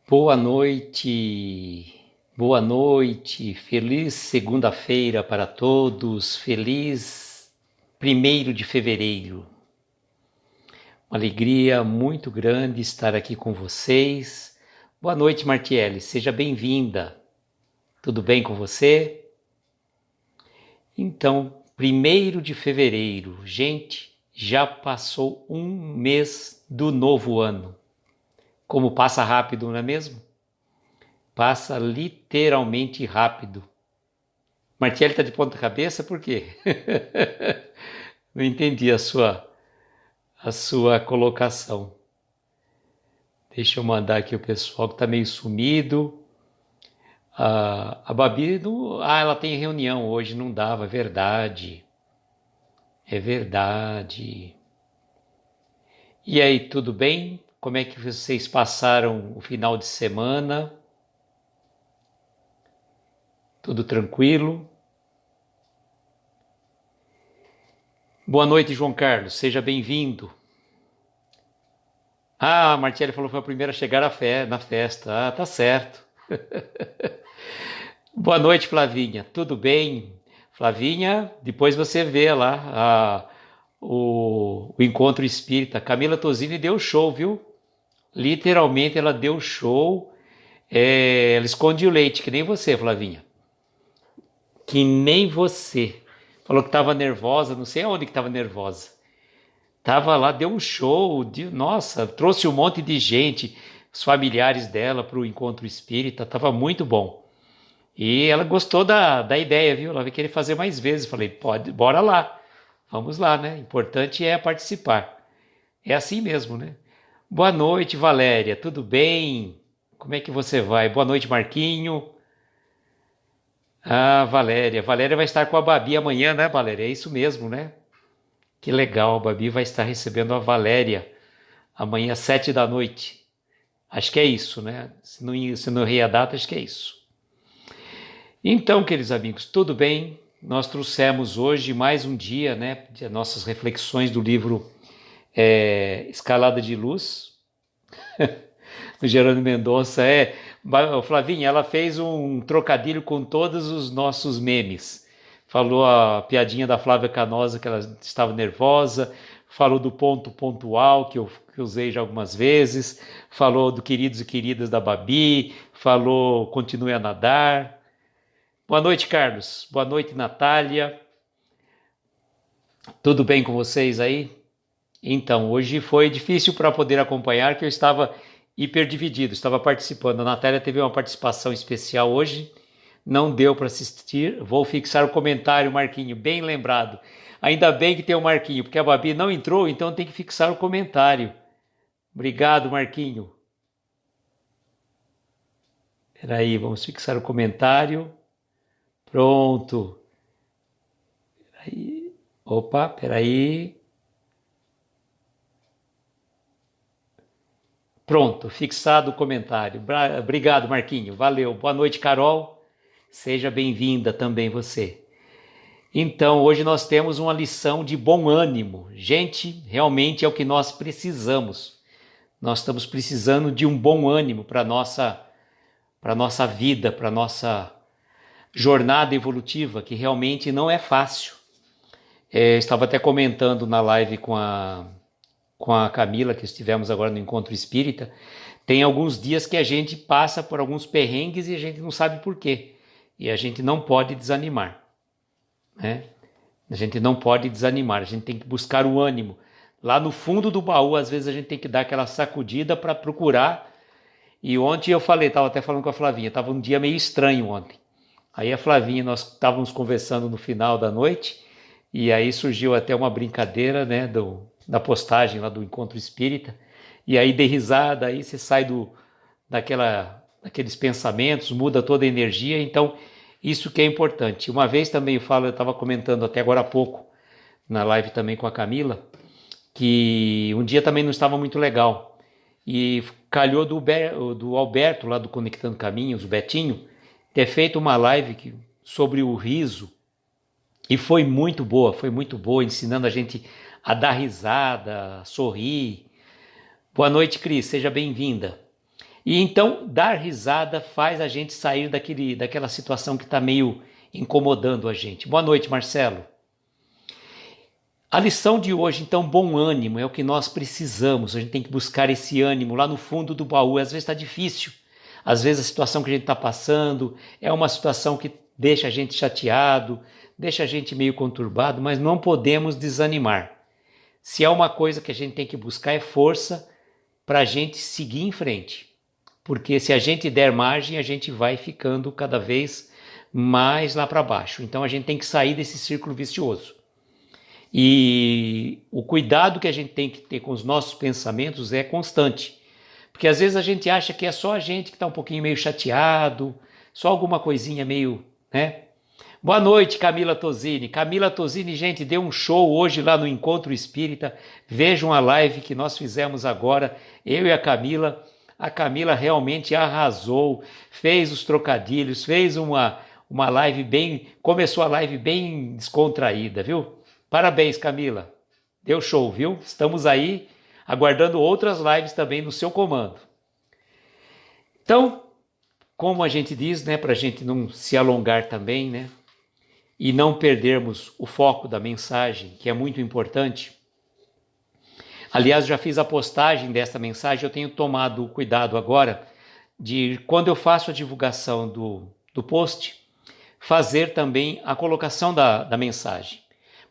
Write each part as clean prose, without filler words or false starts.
Boa noite, feliz segunda-feira para todos, feliz 1º de fevereiro. Uma alegria muito grande estar aqui com vocês. Boa noite, Martiele, seja bem-vinda. Tudo bem com você? Então, 1º de fevereiro, gente, já passou um mês do novo ano. Como passa rápido, não é mesmo? Passa literalmente rápido. Martiele está de ponta cabeça, por quê? Não entendi a sua colocação. Deixa eu mandar aqui o pessoal que está meio sumido. A Babi, ela tem reunião hoje, não dava, é verdade. É verdade. E aí, tudo bem? Como é que vocês passaram o final de semana? Tudo tranquilo? Boa noite, João Carlos. Seja bem-vindo. A Martiele falou que foi a primeira a chegar na festa. Tá certo. Boa noite, Flavinha. Tudo bem? Flavinha, depois você vê lá o Encontro Espírita. Camila Tosini deu show, viu? Literalmente ela deu show. Ela esconde o leite, que nem você, Flavinha. Que nem você. Falou que estava nervosa, não sei aonde que estava nervosa. Tava lá, deu um show, nossa, trouxe um monte de gente, os familiares dela para o encontro espírita, tava muito bom. E ela gostou da ideia, viu? Ela vai querer fazer mais vezes. Falei, pode, bora lá, vamos lá, né? Importante é participar. É assim mesmo, né? Boa noite, Valéria, tudo bem? Como é que você vai? Boa noite, Marquinho. Valéria vai estar com a Babi amanhã, né, Valéria? É isso mesmo, né? Que legal, a Babi vai estar recebendo a Valéria amanhã às 7 da noite. Acho que é isso, né? Se não errei a data, acho que é isso. Então, queridos amigos, tudo bem? Nós trouxemos hoje mais um dia, né? De nossas reflexões do livro Escalada de Luz. O Gerando Mendonça Flavinha, ela fez um trocadilho com todos os nossos memes. Falou a piadinha da Flávia Canosa, que ela estava nervosa. Falou do ponto pontual, que eu usei já algumas vezes. Falou do queridos e queridas da Babi. Falou continue a nadar. Boa noite, Carlos. Boa noite, Natália. Tudo bem com vocês aí? Então, hoje foi difícil para poder acompanhar, que eu estava hiperdividido, estava participando. A Natália teve uma participação especial hoje, não deu para assistir. Vou fixar o comentário, Marquinho, bem lembrado. Ainda bem que tem o Marquinho, porque a Babi não entrou, então tem que fixar o comentário. Obrigado, Marquinho. Espera aí, vamos fixar o comentário. Pronto. Peraí. Opa, peraí. Pronto, fixado o comentário. Obrigado, Marquinho. Valeu. Boa noite, Carol. Seja bem-vinda também você. Então, hoje nós temos uma lição de bom ânimo. Gente, realmente é o que nós precisamos. Nós estamos precisando de um bom ânimo para nossa vida, para nossa jornada evolutiva, que realmente não é fácil. Estava até comentando na live com a Camila, que estivemos agora no Encontro Espírita. Tem alguns dias que a gente passa por alguns perrengues e a gente não sabe por quê. E a gente não pode desanimar, né? A gente não pode desanimar, a gente tem que buscar o ânimo. Lá no fundo do baú, às vezes a gente tem que dar aquela sacudida para procurar. E ontem eu falei, estava até falando com a Flavinha, estava um dia meio estranho ontem. Aí a Flavinha, nós estávamos conversando no final da noite, e aí surgiu até uma brincadeira, né, da postagem lá do Encontro Espírita, e aí dei risada, aí você sai daqueles pensamentos, muda toda a energia. Então isso que é importante. Uma vez também eu estava comentando até agora há pouco, na live também com a Camila, que um dia também não estava muito legal, e calhou do Alberto, lá do Conectando Caminhos, o Betinho, ter feito uma live sobre o riso, e foi muito boa, ensinando a gente a dar risada, a sorrir. Boa noite, Cris, seja bem-vinda. E então, dar risada faz a gente sair daquela situação que está meio incomodando a gente. Boa noite, Marcelo. A lição de hoje, então, bom ânimo é o que nós precisamos. A gente tem que buscar esse ânimo lá no fundo do baú. Às vezes está difícil. Às vezes a situação que a gente está passando é uma situação que deixa a gente chateado, deixa a gente meio conturbado, mas não podemos desanimar. Se há uma coisa que a gente tem que buscar é força para a gente seguir em frente. Porque se a gente der margem, a gente vai ficando cada vez mais lá para baixo. Então a gente tem que sair desse círculo vicioso. E o cuidado que a gente tem que ter com os nossos pensamentos é constante. Porque às vezes a gente acha que é só a gente que está um pouquinho meio chateado, só alguma coisinha meio, né? Boa noite, Camila Tosini. Camila Tosini, gente, deu um show hoje lá no Encontro Espírita. Vejam a live que nós fizemos agora, eu e a Camila. A Camila realmente arrasou, fez os trocadilhos, fez uma live bem... Começou a live bem descontraída, viu? Parabéns, Camila. Deu show, viu? Estamos aí aguardando outras lives também no seu comando. Então, como a gente diz, né, para a gente não se alongar também, né, e não perdermos o foco da mensagem, que é muito importante. Aliás, já fiz a postagem desta mensagem, eu tenho tomado o cuidado agora de, quando eu faço a divulgação do post, fazer também a colocação da mensagem.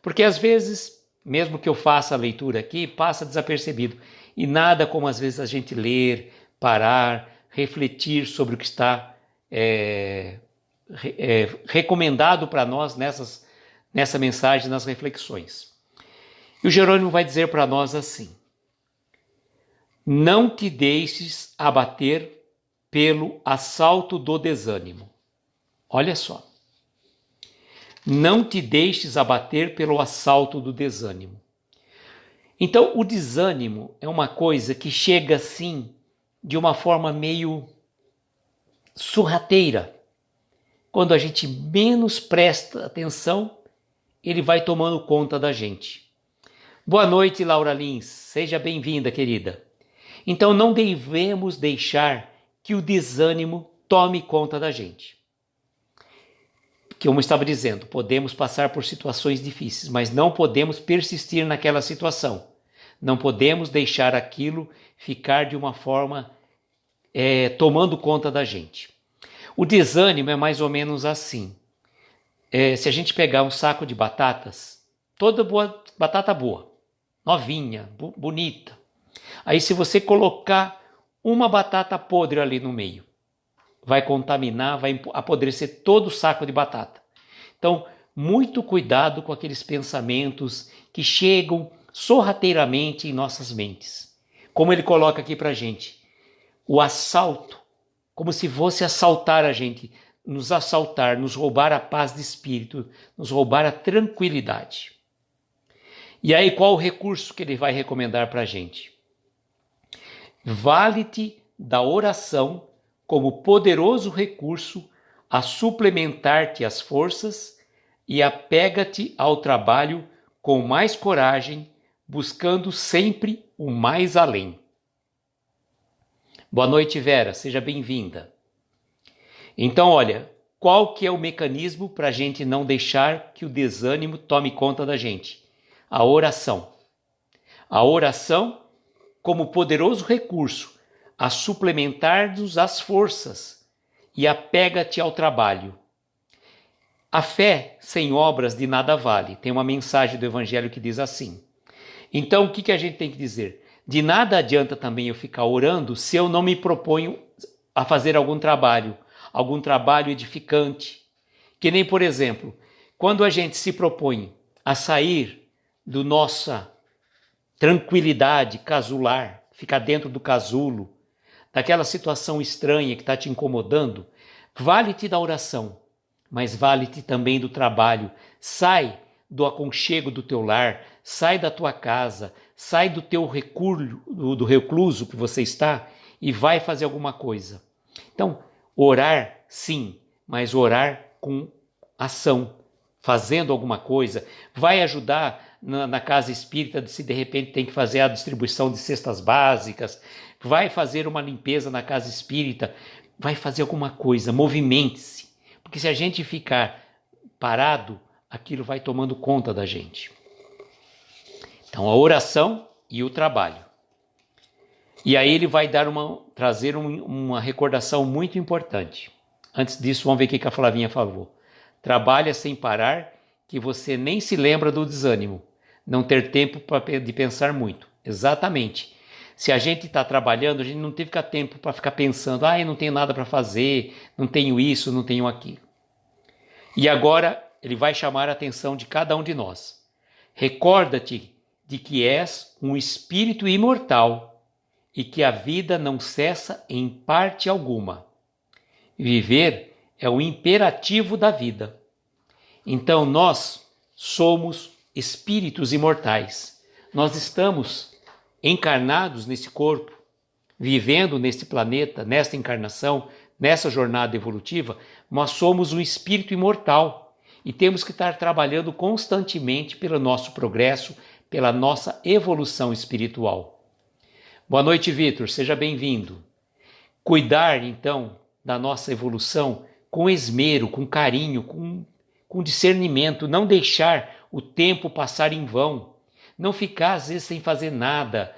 Porque às vezes, mesmo que eu faça a leitura aqui, passa desapercebido. E nada como às vezes a gente ler, parar, refletir sobre o que está recomendado para nós nessa mensagem, nas reflexões. E o Jerônimo vai dizer para nós assim: não te deixes abater pelo assalto do desânimo. Olha só. Não te deixes abater pelo assalto do desânimo. Então, o desânimo é uma coisa que chega assim, de uma forma meio sorrateira. Quando a gente menos presta atenção, ele vai tomando conta da gente. Boa noite, Laura Lins. Seja bem-vinda, querida. Então, não devemos deixar que o desânimo tome conta da gente. Como eu estava dizendo, podemos passar por situações difíceis, mas não podemos persistir naquela situação. Não podemos deixar aquilo ficar de uma forma tomando conta da gente. O desânimo é mais ou menos assim. Se a gente pegar um saco de batatas, toda boa, batata boa, novinha, bonita. Aí se você colocar uma batata podre ali no meio, vai contaminar, vai apodrecer todo o saco de batata. Então, muito cuidado com aqueles pensamentos que chegam sorrateiramente em nossas mentes. Como ele coloca aqui para a gente, o assalto, como se fosse assaltar a gente, nos assaltar, nos roubar a paz de espírito, nos roubar a tranquilidade. E aí qual o recurso que ele vai recomendar para a gente? Vale-te da oração como poderoso recurso a suplementar-te as forças e apega-te ao trabalho com mais coragem, buscando sempre o mais além. Boa noite, Vera, seja bem-vinda. Então, olha, qual que é o mecanismo para a gente não deixar que o desânimo tome conta da gente? A oração. A oração como poderoso recurso a suplementar-nos as forças e apega-te ao trabalho. A fé sem obras de nada vale. Tem uma mensagem do Evangelho que diz assim. Então, o que a gente tem que dizer? De nada adianta também eu ficar orando se eu não me proponho a fazer algum trabalho edificante. Que nem, por exemplo, quando a gente se propõe a sair do nossa tranquilidade casular, ficar dentro do casulo, daquela situação estranha que está te incomodando, vale-te da oração, mas vale-te também do trabalho. Sai do aconchego do teu lar, sai da tua casa, sai do teu do recluso que você está e vai fazer alguma coisa. Então, orar sim, mas orar com ação, fazendo alguma coisa, vai ajudar na casa espírita, se de repente tem que fazer a distribuição de cestas básicas, vai fazer uma limpeza na casa espírita, vai fazer alguma coisa, movimente-se. Porque se a gente ficar parado, aquilo vai tomando conta da gente. Então, a oração e o trabalho. E aí ele vai trazer uma recordação muito importante. Antes disso, vamos ver o que a Flavinha falou. Trabalha sem parar, que você nem se lembra do desânimo. Não ter tempo de pensar muito. Exatamente. Se a gente está trabalhando, a gente não tem que ficar tempo para ficar pensando, eu não tenho nada para fazer, não tenho isso, não tenho aquilo. E agora ele vai chamar a atenção de cada um de nós. Recorda-te de que és um espírito imortal e que a vida não cessa em parte alguma. Viver é o imperativo da vida. Então nós somos espíritos imortais. Nós estamos encarnados nesse corpo, vivendo nesse planeta, nesta encarnação, nessa jornada evolutiva. Nós somos um espírito imortal e temos que estar trabalhando constantemente pelo nosso progresso, pela nossa evolução espiritual. Boa noite, Vitor, seja bem-vindo. Cuidar, então, da nossa evolução com esmero, com carinho, com discernimento, não deixar o tempo passar em vão, não ficar às vezes sem fazer nada,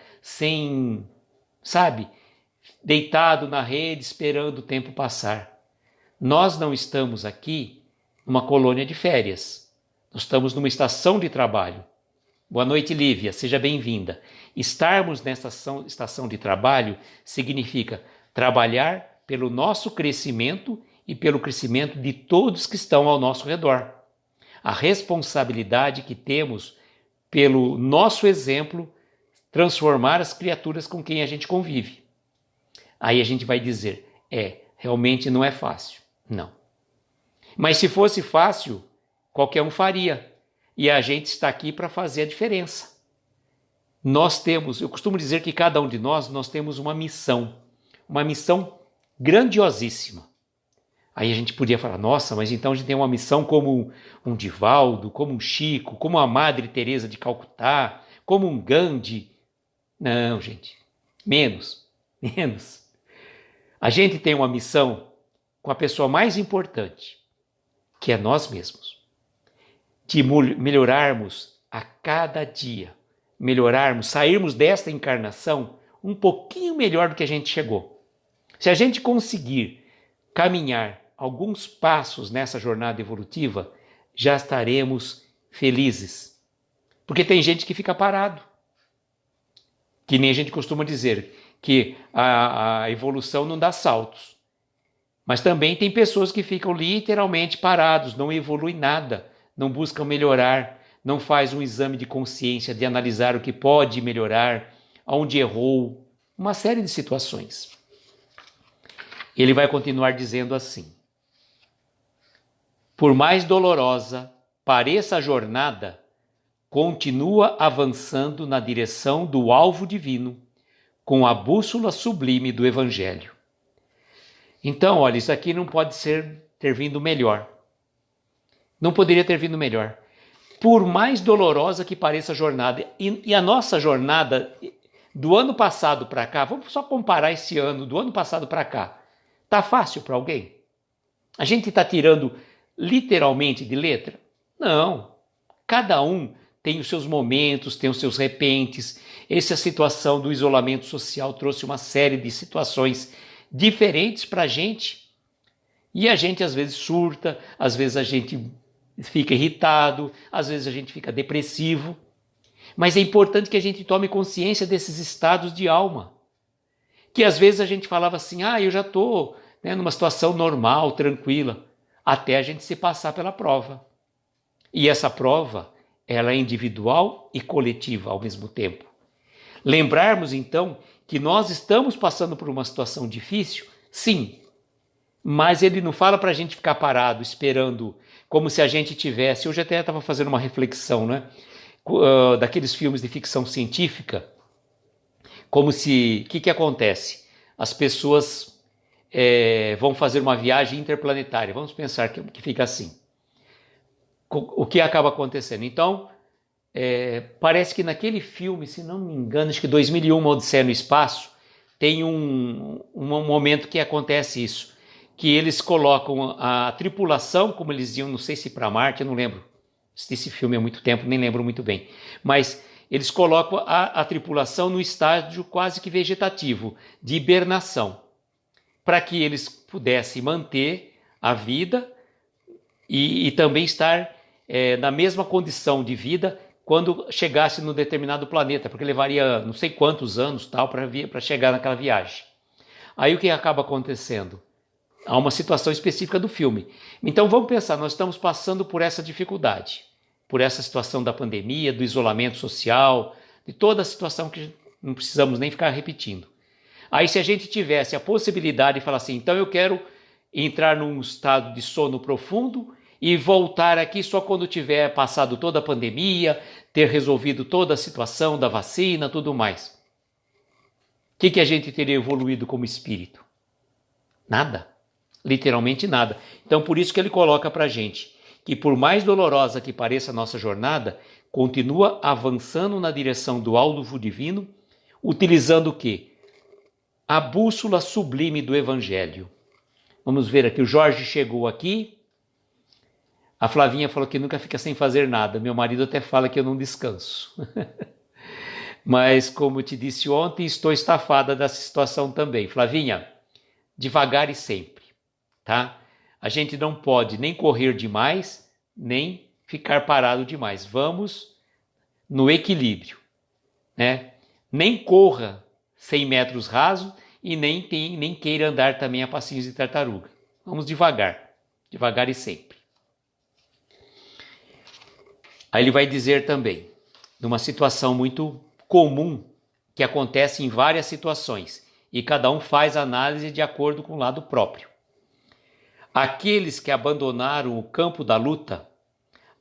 deitado na rede esperando o tempo passar. Nós não estamos aqui numa colônia de férias, nós estamos numa estação de trabalho. Boa noite, Lívia, seja bem-vinda. Estarmos nessa estação de trabalho significa trabalhar pelo nosso crescimento e pelo crescimento de todos que estão ao nosso redor. A responsabilidade que temos pelo nosso exemplo transformar as criaturas com quem a gente convive. Aí a gente vai dizer, realmente não é fácil. Não. Mas se fosse fácil, qualquer um faria. E a gente está aqui para fazer a diferença. Eu costumo dizer que cada um de nós temos uma missão grandiosíssima. Aí a gente podia falar, nossa, mas então a gente tem uma missão como um Divaldo, como um Chico, como a Madre Teresa de Calcutá, como um Gandhi. Não, gente, menos. A gente tem uma missão com a pessoa mais importante, que é nós mesmos. De melhorarmos a cada dia, sairmos desta encarnação um pouquinho melhor do que a gente chegou. Se a gente conseguir caminhar alguns passos nessa jornada evolutiva, já estaremos felizes. Porque tem gente que fica parado. Que nem a gente costuma dizer, que a evolução não dá saltos. Mas também tem pessoas que ficam literalmente parados, não evoluem nada, não buscam melhorar, não faz um exame de consciência, de analisar o que pode melhorar, onde errou, uma série de situações. Ele vai continuar dizendo assim: por mais dolorosa pareça a jornada, continua avançando na direção do alvo divino, com a bússola sublime do Evangelho. Então, olha, isso aqui não pode ter vindo melhor. Não poderia ter vindo melhor. Por mais dolorosa que pareça a jornada, e a nossa jornada do ano passado para cá, vamos só comparar esse ano, do ano passado para cá, tá fácil para alguém? A gente está tirando literalmente de letra? Não. Cada um tem os seus momentos, tem os seus repentes. Essa situação do isolamento social trouxe uma série de situações diferentes para a gente. E a gente às vezes surta, às vezes a gente fica irritado, às vezes a gente fica depressivo. Mas é importante que a gente tome consciência desses estados de alma. Que às vezes a gente falava assim, eu já estou numa situação normal, tranquila, até a gente se passar pela prova. E essa prova, ela é individual e coletiva ao mesmo tempo. Lembrarmos então que nós estamos passando por uma situação difícil, sim, mas ele não fala para a gente ficar parado, esperando, como se a gente tivesse... Hoje até estava fazendo uma reflexão, daqueles filmes de ficção científica, como se... O que acontece? As pessoas vão fazer uma viagem interplanetária, vamos pensar que fica assim. O que acaba acontecendo? Então, parece que naquele filme, se não me engano, acho que 2001, Odisseia no Espaço, tem um momento que acontece isso, que eles colocam a tripulação, como eles iam, não sei se para Marte, eu não lembro, esse filme há muito tempo, nem lembro muito bem, mas eles colocam a tripulação no estágio quase que vegetativo, de hibernação, para que eles pudessem manter a vida e também estar na mesma condição de vida quando chegasse no determinado planeta, porque levaria não sei quantos anos tal para chegar naquela viagem. Aí o que acaba acontecendo? Há uma situação específica do filme. Então vamos pensar, nós estamos passando por essa dificuldade, por essa situação da pandemia, do isolamento social, de toda a situação que não precisamos nem ficar repetindo. Aí se a gente tivesse a possibilidade de falar assim, então eu quero entrar num estado de sono profundo e voltar aqui só quando tiver passado toda a pandemia, ter resolvido toda a situação da vacina, tudo mais. O que a gente teria evoluído como espírito? Nada. Literalmente nada. Então por isso que ele coloca para a gente que por mais dolorosa que pareça a nossa jornada, continua avançando na direção do alvo divino, utilizando o quê? A bússola sublime do Evangelho. Vamos ver aqui, o Jorge chegou aqui. A Flavinha falou que nunca fica sem fazer nada. Meu marido até fala que eu não descanso. Mas, como eu te disse ontem, estou estafada dessa situação também. Flavinha, devagar e sempre, tá? A gente não pode nem correr demais, nem ficar parado demais. Vamos no equilíbrio, né? Nem corra 100 metros raso e nem queira andar também a passinhos de tartaruga. Vamos devagar, devagar e sempre. Aí ele vai dizer também, numa situação muito comum, que acontece em várias situações, e cada um faz análise de acordo com o lado próprio. Aqueles que abandonaram o campo da luta,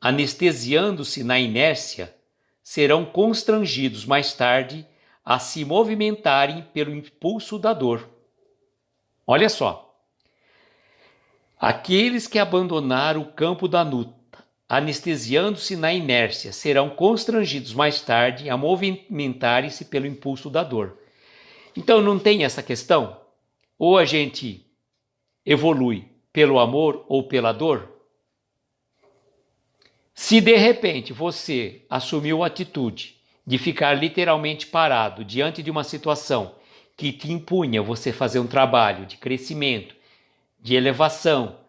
anestesiando-se na inércia, serão constrangidos mais tarde a se movimentarem pelo impulso da dor. Olha só. Aqueles que abandonaram o campo da luta, anestesiando-se na inércia, serão constrangidos mais tarde a movimentarem-se pelo impulso da dor. Então não tem essa questão? Ou a gente evolui pelo amor ou pela dor? Se de repente você assumiu a atitude de ficar literalmente parado diante de uma situação que te impunha você fazer um trabalho de crescimento, de elevação,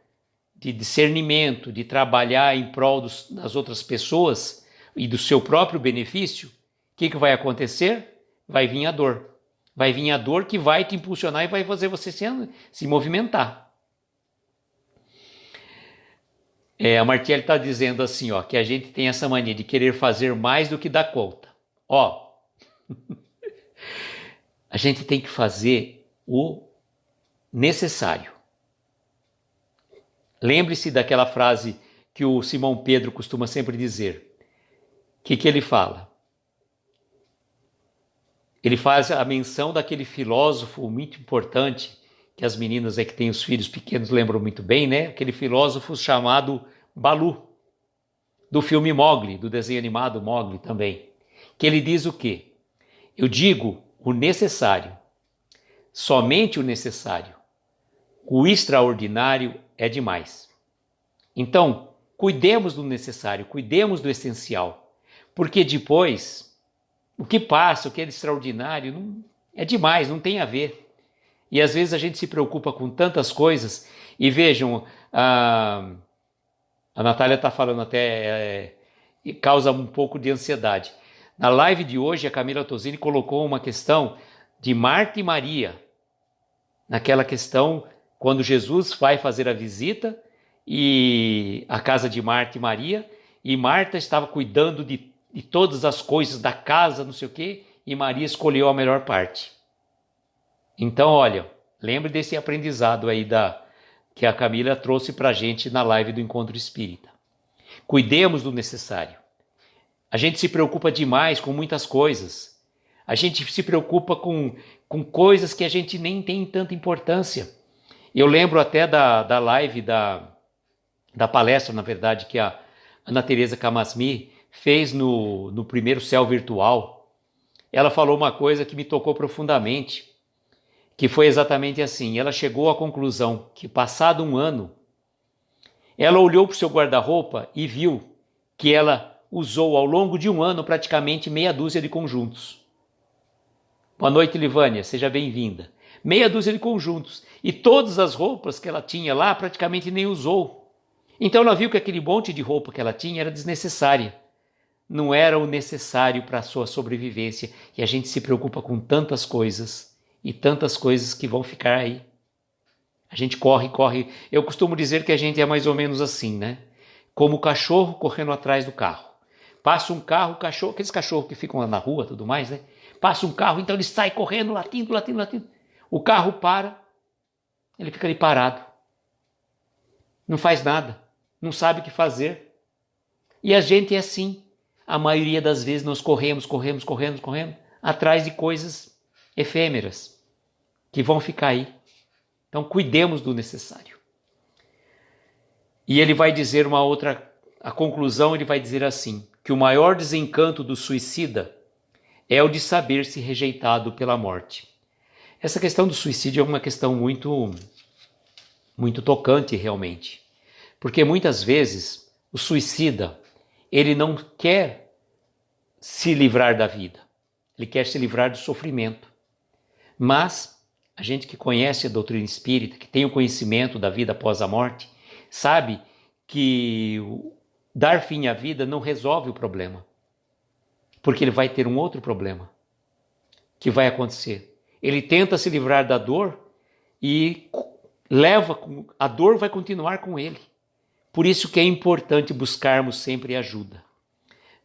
de discernimento, de trabalhar em prol das outras pessoas e do seu próprio benefício, o que vai acontecer? Vai vir a dor. Vai vir a dor que vai te impulsionar e vai fazer você se movimentar. A Martielli está dizendo assim, ó, que a gente tem essa mania de querer fazer mais do que dá conta. Ó, a gente tem que fazer o necessário. Lembre-se daquela frase que o Simão Pedro costuma sempre dizer. O que ele fala? Ele faz a menção daquele filósofo muito importante, que as meninas que têm os filhos pequenos lembram muito bem, né? Aquele filósofo chamado Balu, do filme Mowgli, do desenho animado Mowgli também. Que ele diz o quê? Eu digo o necessário, somente o necessário. O extraordinário é demais. Então, cuidemos do necessário, cuidemos do essencial, porque depois, o que passa, o que é extraordinário, não, é demais, não tem a ver. E às vezes a gente se preocupa com tantas coisas, e vejam, a Natália está falando até, causa um pouco de ansiedade. Na live de hoje, a Camila Tosini colocou uma questão de Marta e Maria, naquela questão quando Jesus vai fazer a visita e a casa de Marta e Maria, e Marta estava cuidando de todas as coisas da casa, não sei o quê, e Maria escolheu a melhor parte. Então, olha, lembre desse aprendizado aí que a Camila trouxe para a gente na live do Encontro Espírita. Cuidemos do necessário. A gente se preocupa demais com muitas coisas. A gente se preocupa com coisas que a gente nem tem tanta importância. Eu lembro até da live, da palestra, na verdade, que a Ana Teresa Camasmi fez no primeiro Céu Virtual, ela falou uma coisa que me tocou profundamente, que foi exatamente assim. Ela chegou à conclusão que, passado um ano, ela olhou para o seu guarda-roupa e viu que ela usou ao longo de um ano praticamente meia dúzia de conjuntos. Boa noite, Livânia, seja bem-vinda. Meia dúzia de conjuntos. E todas as roupas que ela tinha lá praticamente nem usou. Então ela viu que aquele monte de roupa que ela tinha era desnecessária. Não era o necessário para a sua sobrevivência. E a gente se preocupa com tantas coisas. E tantas coisas que vão ficar aí. A gente corre, corre. Eu costumo dizer que a gente é mais ou menos assim, né? Como o cachorro correndo atrás do carro. Passa um carro, o cachorro, aqueles cachorros que ficam lá na rua e tudo mais, né? Passa um carro, então ele sai correndo, latindo, latindo, latindo. O carro para, ele fica ali parado. Não faz nada, não sabe o que fazer. E a gente é assim. A maioria das vezes nós corremos atrás de coisas efêmeras que vão ficar aí. Então cuidemos do necessário. E ele vai dizer a conclusão ele vai dizer assim, que o maior desencanto do suicida é o de saber-se rejeitado pela morte. Essa questão do suicídio é uma questão muito, muito tocante realmente. Porque muitas vezes o suicida, ele não quer se livrar da vida. Ele quer se livrar do sofrimento. Mas a gente que conhece a doutrina espírita, que tem o conhecimento da vida após a morte, sabe que dar fim à vida não resolve o problema. Porque ele vai ter um outro problema que vai acontecer. Ele tenta se livrar da dor e a dor vai continuar com ele. Por isso que é importante buscarmos sempre ajuda.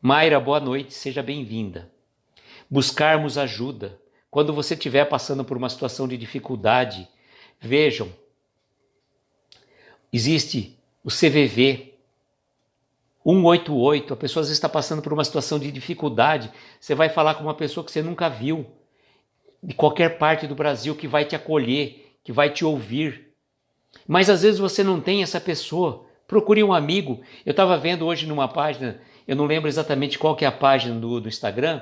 Mayra, boa noite, seja bem-vinda. Buscarmos ajuda. Quando você estiver passando por uma situação de dificuldade, vejam, existe o CVV, 188, a pessoa às vezes está passando por uma situação de dificuldade, você vai falar com uma pessoa que você nunca viu, de qualquer parte do Brasil, que vai te acolher, que vai te ouvir. Mas às vezes você não tem essa pessoa, procure um amigo. Eu estava vendo hoje numa página, eu não lembro exatamente qual que é a página do Instagram,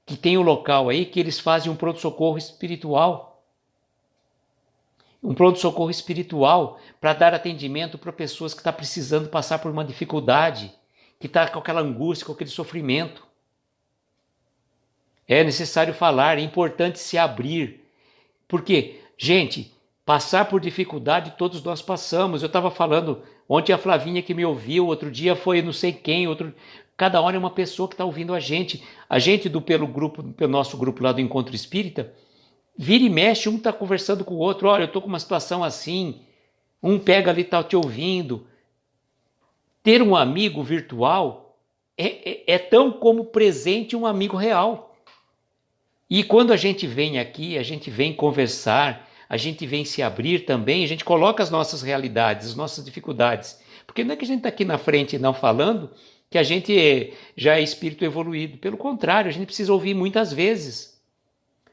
que tem um local aí que eles fazem um pronto-socorro espiritual. Um pronto-socorro espiritual para dar atendimento para pessoas que estão precisando passar por uma dificuldade, que está com aquela angústia, com aquele sofrimento. É necessário falar, é importante se abrir. Porque, gente, passar por dificuldade todos nós passamos. Eu estava falando, ontem a Flavinha que me ouviu, outro dia foi não sei quem, cada hora é uma pessoa que está ouvindo a gente. A gente pelo nosso grupo lá do Encontro Espírita, vira e mexe, um está conversando com o outro, olha, eu estou com uma situação assim, um pega ali e está te ouvindo. Ter um amigo virtual é tão como presente um amigo real. E quando a gente vem aqui, a gente vem conversar, a gente vem se abrir também, a gente coloca as nossas realidades, as nossas dificuldades. Porque não é que a gente está aqui na frente não falando que a gente já é espírito evoluído. Pelo contrário, a gente precisa ouvir muitas vezes.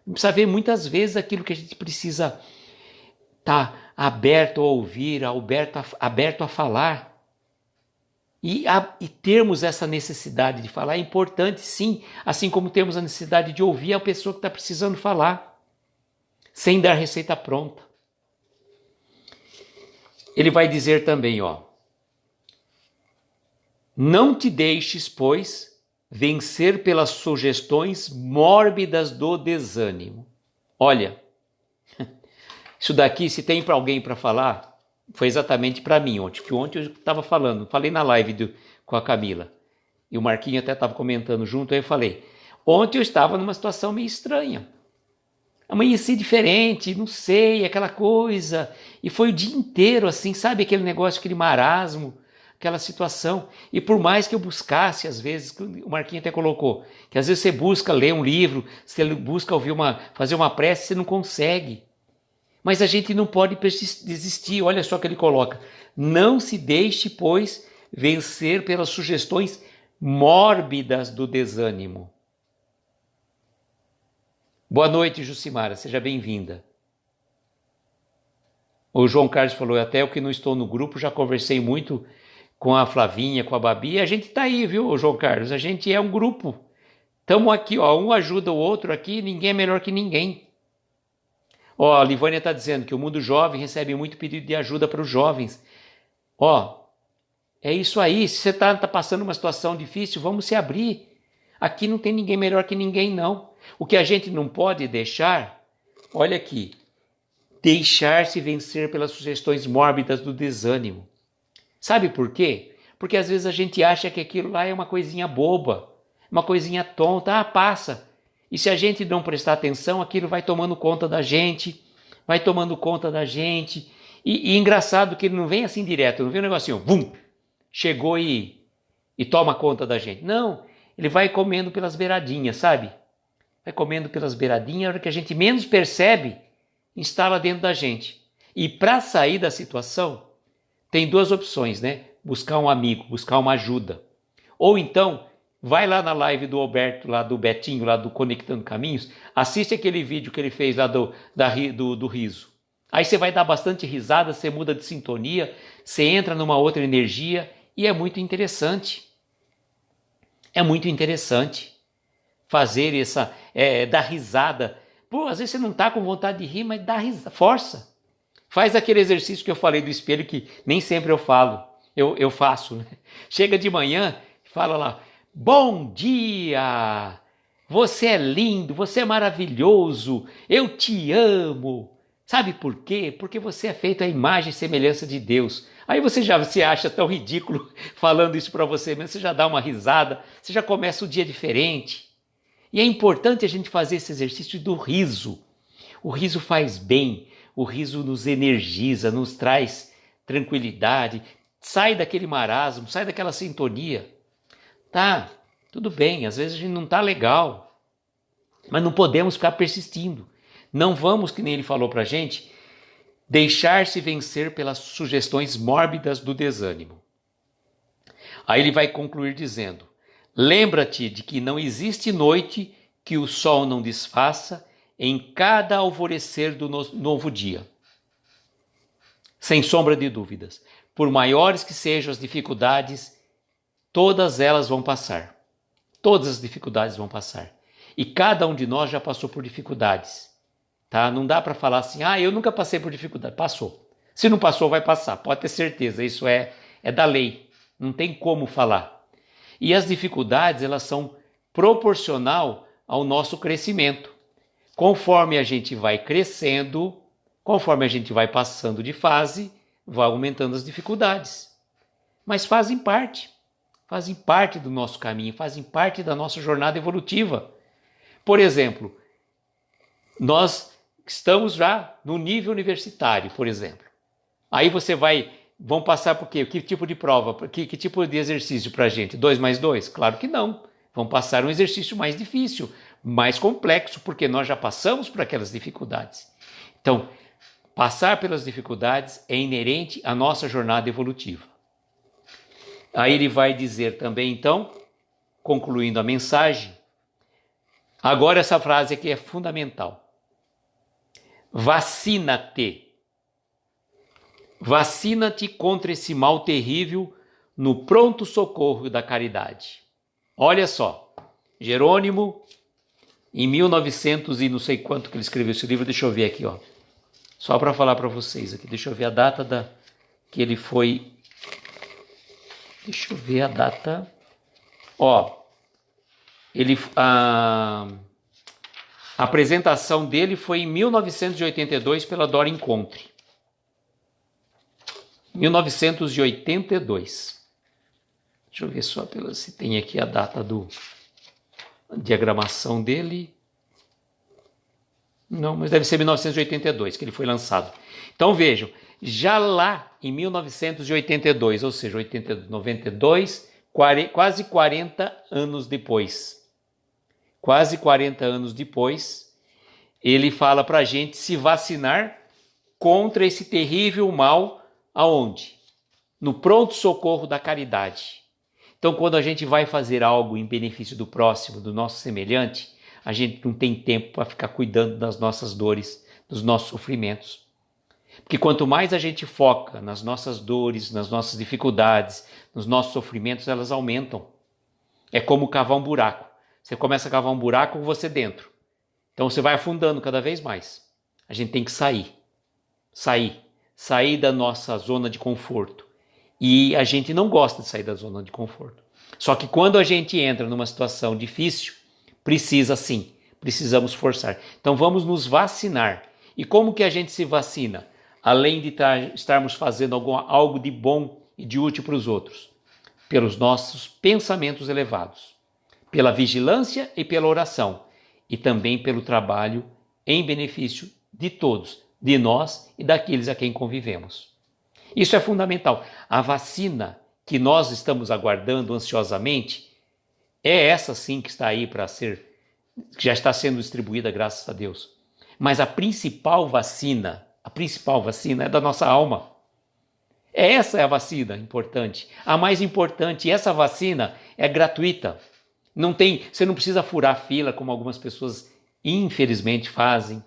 Precisa ver muitas vezes aquilo que a gente precisa estar aberto a ouvir, aberto a falar. E termos essa necessidade de falar é importante, sim, assim como temos a necessidade de ouvir a pessoa que está precisando falar, sem dar receita pronta. Ele vai dizer também, não te deixes, pois, vencer pelas sugestões mórbidas do desânimo. Olha, isso daqui, se tem para alguém para falar, foi exatamente para mim ontem, que ontem eu estava falei na live com a Camila, e o Marquinho até estava comentando junto, aí eu falei, ontem eu estava numa situação meio estranha, amanheci diferente, não sei, aquela coisa, e foi o dia inteiro assim, sabe aquele negócio, aquele marasmo, aquela situação, e por mais que eu buscasse, às vezes, o Marquinhos até colocou, que às vezes você busca ler um livro, você busca fazer uma prece, você não consegue. Mas a gente não pode desistir, olha só o que ele coloca. Não se deixe, pois, vencer pelas sugestões mórbidas do desânimo. Boa noite, Jucimara, seja bem-vinda. O João Carlos falou, até eu que não estou no grupo, já conversei muito com a Flavinha, com a Babi. A gente tá aí, viu, João Carlos? A gente é um grupo. Estamos aqui, ó, um ajuda o outro aqui, ninguém é melhor que ninguém. Ó, a Livânia está dizendo que o mundo jovem recebe muito pedido de ajuda para os jovens. Ó, é isso aí, se você está passando uma situação difícil, vamos se abrir. Aqui não tem ninguém melhor que ninguém, não. O que a gente não pode deixar, olha aqui, deixar-se vencer pelas sugestões mórbidas do desânimo. Sabe por quê? Porque às vezes a gente acha que aquilo lá é uma coisinha boba, uma coisinha tonta, passa. E se a gente não prestar atenção, aquilo vai tomando conta da gente, vai tomando conta da gente. E engraçado que ele não vem assim direto, não vem um negocinho, bum, chegou e toma conta da gente. Não, ele vai comendo pelas beiradinhas, sabe? Vai comendo pelas beiradinhas, a hora que a gente menos percebe, instala dentro da gente. E para sair da situação, tem duas opções, né? Buscar um amigo, buscar uma ajuda. Ou então, vai lá na live do Alberto, lá do Betinho, lá do Conectando Caminhos, assiste aquele vídeo que ele fez lá do riso. Aí você vai dar bastante risada, você muda de sintonia, você entra numa outra energia e é muito interessante. É muito interessante fazer essa, dar risada. Pô, às vezes você não está com vontade de rir, mas dá risada, força. Faz aquele exercício que eu falei do espelho, que nem sempre eu falo, eu faço. Né? Chega de manhã e fala lá, bom dia, você é lindo, você é maravilhoso, eu te amo. Sabe por quê? Porque você é feito à imagem e semelhança de Deus. Aí você já se acha tão ridículo falando isso para você mesmo, você já dá uma risada, você já começa o dia diferente. E é importante a gente fazer esse exercício do riso. O riso faz bem, o riso nos energiza, nos traz tranquilidade, sai daquele marasmo, sai daquela sintonia. Tá, tudo bem, às vezes a gente não tá legal, mas não podemos ficar persistindo. Não vamos, que nem ele falou pra gente, deixar-se vencer pelas sugestões mórbidas do desânimo. Aí ele vai concluir dizendo, lembra-te de que não existe noite que o sol não desfaça em cada alvorecer do novo dia. Sem sombra de dúvidas, por maiores que sejam as dificuldades, todas elas vão passar. Todas as dificuldades vão passar. E cada um de nós já passou por dificuldades. Tá? Não dá para falar assim, eu nunca passei por dificuldade. Passou. Se não passou, vai passar. Pode ter certeza. Isso é da lei. Não tem como falar. E as dificuldades, elas são proporcional ao nosso crescimento. Conforme a gente vai crescendo, conforme a gente vai passando de fase, vai aumentando as dificuldades. Mas fazem parte do nosso caminho, fazem parte da nossa jornada evolutiva. Por exemplo, nós estamos já no nível universitário, por exemplo. Aí vão passar por quê? Que tipo de prova? Que tipo de exercício para a gente? 2 mais 2? Claro que não. Vão passar um exercício mais difícil, mais complexo, porque nós já passamos por aquelas dificuldades. Então, passar pelas dificuldades é inerente à nossa jornada evolutiva. Aí ele vai dizer também, então, concluindo a mensagem, agora essa frase aqui é fundamental. Vacina-te. Vacina-te contra esse mal terrível no pronto socorro da caridade. Olha só, Jerônimo, em 1900 e não sei quanto que ele escreveu esse livro, deixa eu ver aqui, ó. Só para falar para vocês aqui, deixa eu ver a data que ele foi. Deixa eu ver a data. Ó, a apresentação dele foi em 1982 pela Dora Encontre. 1982. Deixa eu ver só se tem aqui a data a diagramação dele. Não, mas deve ser 1982 que ele foi lançado. Então vejam, já lá em 1982, ou seja, 92, quase 40 anos depois. Quase 40 anos depois, ele fala para a gente se vacinar contra esse terrível mal, aonde? No pronto-socorro da caridade. Então, quando a gente vai fazer algo em benefício do próximo, do nosso semelhante, a gente não tem tempo para ficar cuidando das nossas dores, dos nossos sofrimentos. Porque quanto mais a gente foca nas nossas dores, nas nossas dificuldades, nos nossos sofrimentos, elas aumentam. É como cavar um buraco. Você começa a cavar um buraco com você dentro. Então você vai afundando cada vez mais. A gente tem que sair da nossa zona de conforto. E a gente não gosta de sair da zona de conforto. Só que quando a gente entra numa situação difícil, precisamos forçar. Então vamos nos vacinar. E como que a gente se vacina? Além de estarmos fazendo algo de bom e de útil para os outros, pelos nossos pensamentos elevados, pela vigilância e pela oração, e também pelo trabalho em benefício de todos, de nós e daqueles a quem convivemos. Isso é fundamental. A vacina que nós estamos aguardando ansiosamente é essa sim que está aí que já está sendo distribuída, graças a Deus. Mas a principal vacina é da nossa alma. Essa é a vacina importante. A mais importante, essa vacina é gratuita. Você não precisa furar fila como algumas pessoas infelizmente fazem.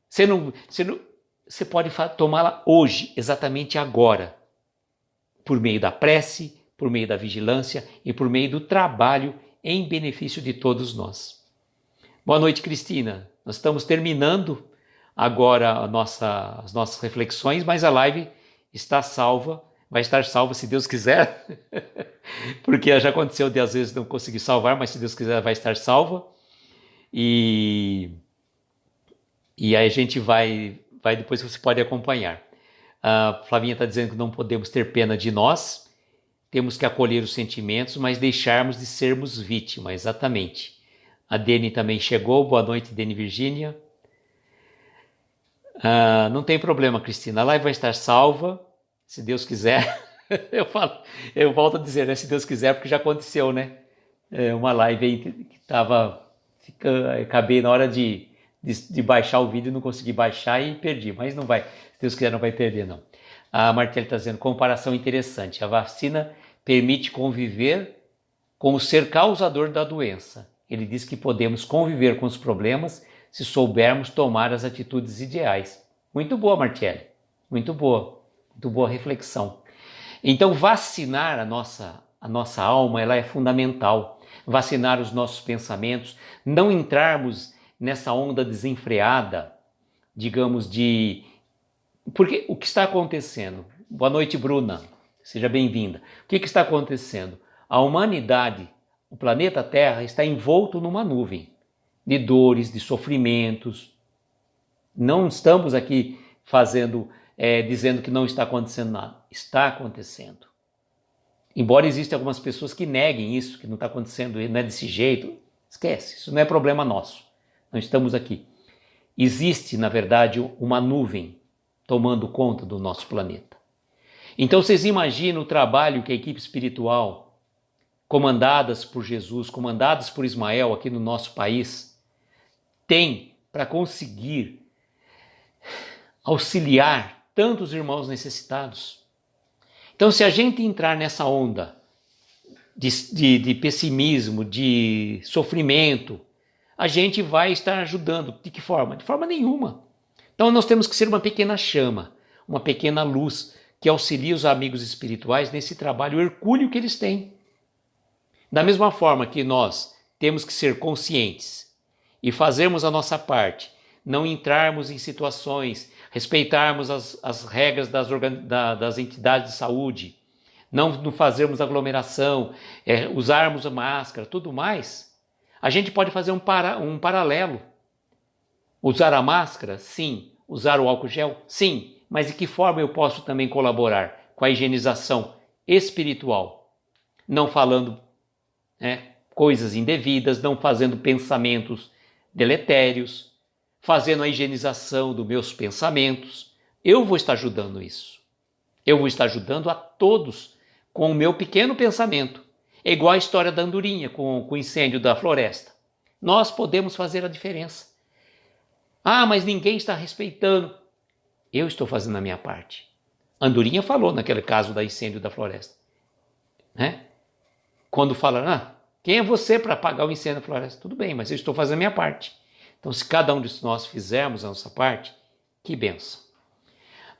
Você pode tomá-la hoje, exatamente agora, por meio da prece, por meio da vigilância e por meio do trabalho em benefício de todos nós. Boa noite, Cristina. Nós estamos terminando agora as nossas reflexões, mas a live está salva, vai estar salva se Deus quiser, porque já aconteceu de às vezes não conseguir salvar, mas se Deus quiser vai estar salva. E aí a gente vai depois você pode acompanhar. A Flavinha está dizendo que não podemos ter pena de nós, temos que acolher os sentimentos, mas deixarmos de sermos vítimas, exatamente. A Deni também chegou, boa noite, Deni Virgínia. Não tem problema, Cristina, a live vai estar salva, se Deus quiser. Eu volto a dizer, né? Se Deus quiser, porque já aconteceu, né? Uma live aí que acabei na hora de baixar o vídeo, não consegui baixar e perdi, mas não vai, se Deus quiser não vai perder não. A Martelli está dizendo, comparação interessante, a vacina permite conviver com o ser causador da doença. Ele diz que podemos conviver com os problemas se soubermos tomar as atitudes ideais. Muito boa, Martelli, muito boa reflexão. Então vacinar a nossa alma, ela é fundamental, vacinar os nossos pensamentos, não entrarmos nessa onda desenfreada, digamos, Porque o que está acontecendo? Boa noite, Bruna. Seja bem-vinda. O que está acontecendo? A humanidade, o planeta Terra, está envolto numa nuvem de dores, de sofrimentos. Não estamos aqui dizendo que não está acontecendo nada. Está acontecendo. Embora existam algumas pessoas que neguem isso, que não está acontecendo, não é desse jeito. Esquece, isso não é problema nosso. Não estamos aqui. Existe, na verdade, uma nuvem tomando conta do nosso planeta. Então vocês imaginam o trabalho que a equipe espiritual, comandadas por Jesus, comandadas por Ismael aqui no nosso país, tem para conseguir auxiliar tantos irmãos necessitados. Então se a gente entrar nessa onda de pessimismo, de sofrimento, a gente vai estar ajudando. De que forma? De forma nenhuma. Então nós temos que ser uma pequena chama, uma pequena luz que auxilia os amigos espirituais nesse trabalho hercúleo que eles têm. Da mesma forma que nós temos que ser conscientes e fazermos a nossa parte, não entrarmos em situações, respeitarmos as regras das entidades de saúde, não fazermos aglomeração, usarmos a máscara, tudo mais, a gente pode fazer um paralelo. Usar a máscara? Sim. Usar o álcool gel? Sim. Mas de que forma eu posso também colaborar com a higienização espiritual? Não falando coisas indevidas, não fazendo pensamentos deletérios, fazendo a higienização dos meus pensamentos. Eu vou estar ajudando isso. Eu vou estar ajudando a todos com o meu pequeno pensamento. É igual a história da andorinha com o incêndio da floresta. Nós podemos fazer a diferença. Mas ninguém está respeitando. Eu estou fazendo a minha parte. A andorinha falou naquele caso do incêndio da floresta. Quando fala, quem é você para apagar o incêndio da floresta? Tudo bem, mas eu estou fazendo a minha parte. Então, se cada um de nós fizermos a nossa parte, que bênção.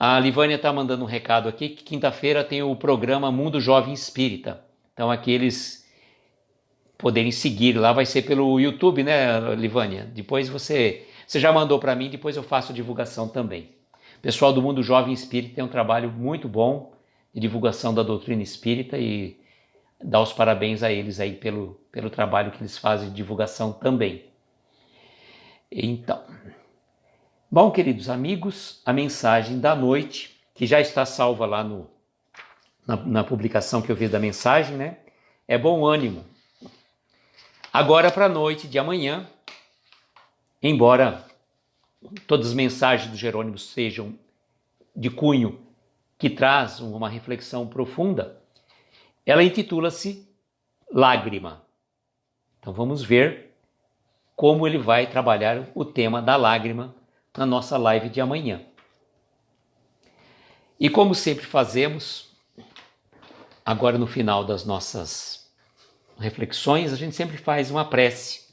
A Livânia está mandando um recado aqui que quinta-feira tem o programa Mundo Jovem Espírita. Então aqui eles poderem seguir lá, vai ser pelo YouTube, né, Livânia? Depois você já mandou para mim, depois eu faço divulgação também. O pessoal do Mundo Jovem Espírita tem um trabalho muito bom de divulgação da doutrina espírita e dá os parabéns a eles aí pelo trabalho que eles fazem de divulgação também. Então, bom, queridos amigos, a mensagem da noite, que já está salva lá na publicação que eu fiz da mensagem, né? É bom ânimo. Agora para a noite de amanhã, embora todas as mensagens do Jerônimo sejam de cunho que traz uma reflexão profunda, ela intitula-se Lágrima. Então vamos ver como ele vai trabalhar o tema da lágrima na nossa live de amanhã. E como sempre fazemos, agora no final das nossas reflexões, a gente sempre faz uma prece.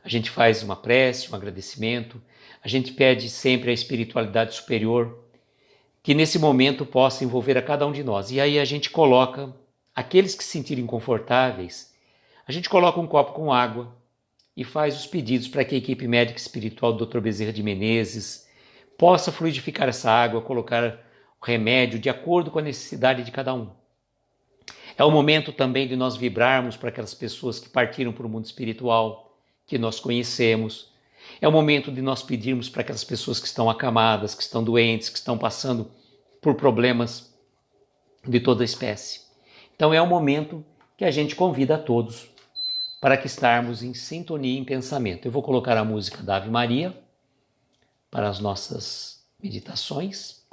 A gente faz uma prece, um agradecimento, a gente pede sempre a espiritualidade superior que nesse momento possa envolver a cada um de nós. E aí a gente coloca, aqueles que se sentirem confortáveis, a gente coloca um copo com água e faz os pedidos para que a equipe médica espiritual do Dr. Bezerra de Menezes possa fluidificar essa água, colocar o remédio de acordo com a necessidade de cada um. É o momento também de nós vibrarmos para aquelas pessoas que partiram para o mundo espiritual, que nós conhecemos. É o momento de nós pedirmos para aquelas pessoas que estão acamadas, que estão doentes, que estão passando por problemas de toda espécie. Então é o momento que a gente convida a todos para que estarmos em sintonia em pensamento. Eu vou colocar a música da Ave Maria para as nossas meditações.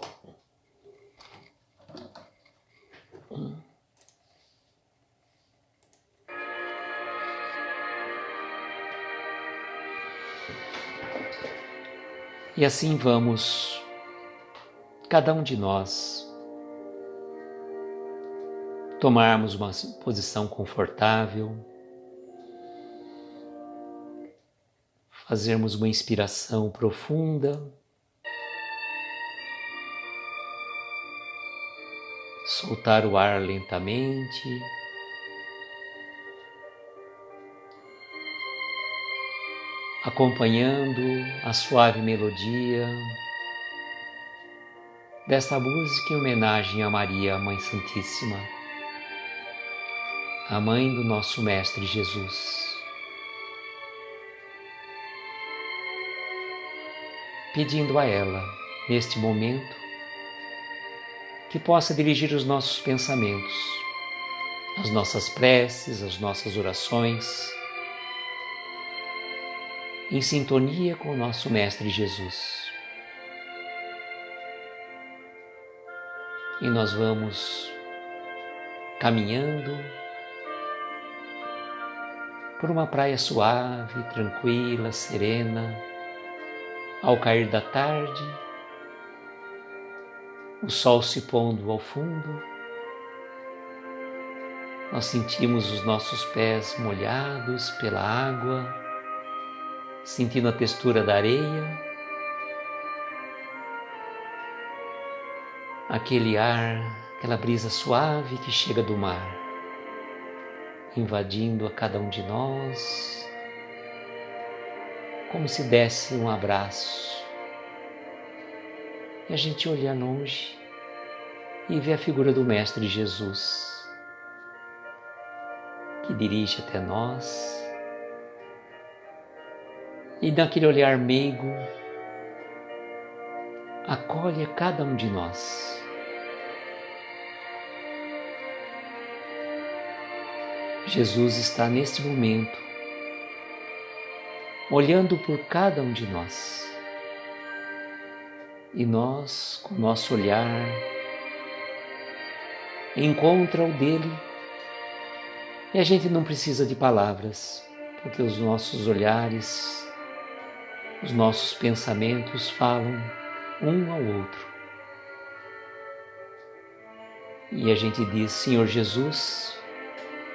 E assim vamos, cada um de nós, tomarmos uma posição confortável, fazermos uma inspiração profunda, soltar o ar lentamente, acompanhando a suave melodia desta música em homenagem a Maria, a Mãe Santíssima, a mãe do nosso Mestre Jesus. Pedindo a ela, neste momento, que possa dirigir os nossos pensamentos, as nossas preces, as nossas orações, em sintonia com o nosso Mestre Jesus. E nós vamos caminhando por uma praia suave, tranquila, serena. Ao cair da tarde, o sol se pondo ao fundo, nós sentimos os nossos pés molhados pela água, sentindo a textura da areia, aquele ar, aquela brisa suave que chega do mar, invadindo a cada um de nós, como se desse um abraço. E a gente olha longe e vê a figura do Mestre Jesus, que dirige até nós, e naquele olhar meigo, acolhe a cada um de nós. Jesus está neste momento, olhando por cada um de nós. E nós, com o nosso olhar, encontra o dele, e a gente não precisa de palavras, porque os nossos olhares, os nossos pensamentos falam um ao outro. E a gente diz: Senhor Jesus,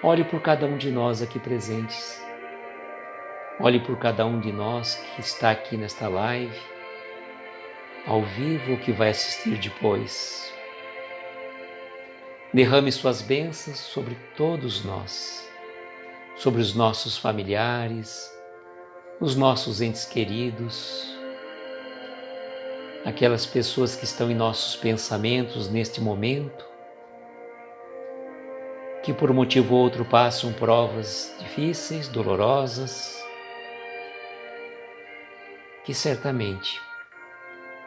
olhe por cada um de nós aqui presentes, olhe por cada um de nós que está aqui nesta live, ao vivo ou que vai assistir depois. Derrame suas bênçãos sobre todos nós, sobre os nossos familiares, os nossos entes queridos, aquelas pessoas que estão em nossos pensamentos neste momento, que por motivo ou outro passam provas difíceis, dolorosas, que certamente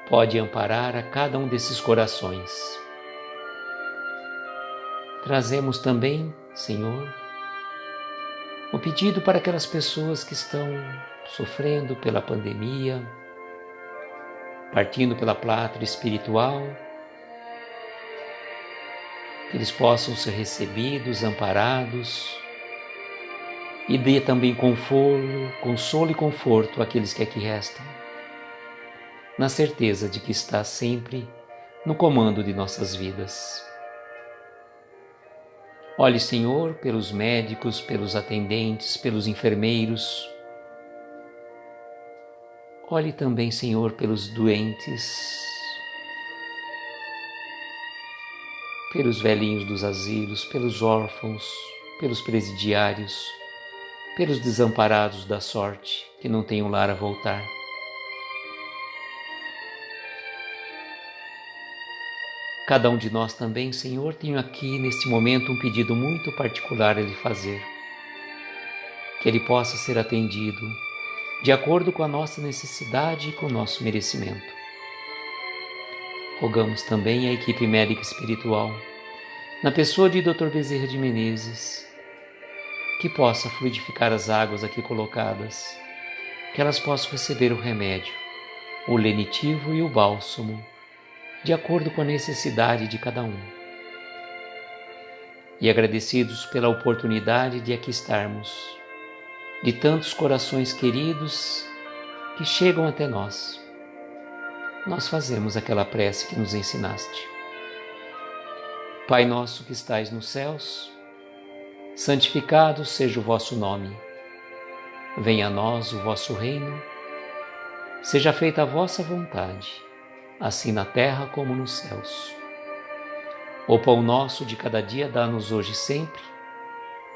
pode amparar a cada um desses corações. Trazemos também, Senhor, o pedido para aquelas pessoas que estão sofrendo pela pandemia, partindo pela pátria espiritual, que eles possam ser recebidos, amparados e dê também consolo e conforto àqueles que aqui restam, na certeza de que está sempre no comando de nossas vidas. Olhe, Senhor, pelos médicos, pelos atendentes, pelos enfermeiros. Olhe também, Senhor, pelos doentes, pelos velhinhos dos asilos, pelos órfãos, pelos presidiários, pelos desamparados da sorte que não têm um lar a voltar. Cada um de nós também, Senhor, tenho aqui neste momento um pedido muito particular a lhe fazer. Que ele possa ser atendido de acordo com a nossa necessidade e com o nosso merecimento. Rogamos também à equipe médica espiritual, na pessoa de Dr. Bezerra de Menezes, que possa fluidificar as águas aqui colocadas, que elas possam receber o remédio, o lenitivo e o bálsamo, de acordo com a necessidade de cada um. E agradecidos pela oportunidade de aqui estarmos, de tantos corações queridos que chegam até nós, nós fazemos aquela prece que nos ensinaste. Pai nosso que estais nos céus, santificado seja o vosso nome. Venha a nós o vosso reino, seja feita a vossa vontade, assim na terra como nos céus. O pão nosso de cada dia dá-nos hoje e sempre.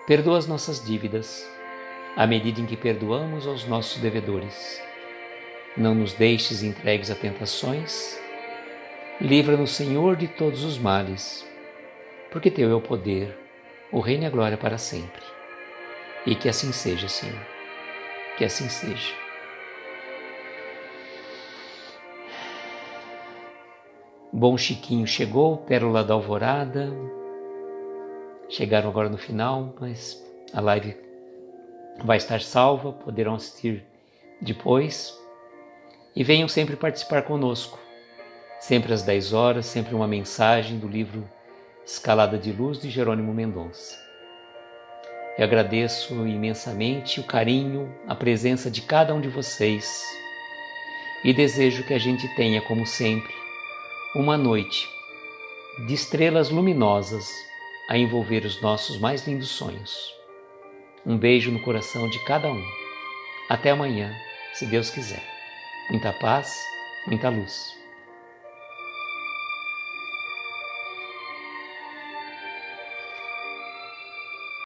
Perdoa as nossas dívidas, à medida em que perdoamos aos nossos devedores. Não nos deixes entregues a tentações. Livra-nos, Senhor, de todos os males, porque Teu é o poder, o reino e a glória para sempre. E que assim seja, Senhor. Que assim seja. Bom Chiquinho chegou, Pérola da Alvorada. Chegaram agora no final, mas a live vai estar salva, poderão assistir depois. E venham sempre participar conosco, sempre às 10 horas, sempre uma mensagem do livro Escalada de Luz, de Jerônimo Mendonça. Eu agradeço imensamente o carinho, a presença de cada um de vocês e desejo que a gente tenha, como sempre, uma noite de estrelas luminosas a envolver os nossos mais lindos sonhos. Um beijo no coração de cada um. Até amanhã, se Deus quiser. Muita paz, muita luz.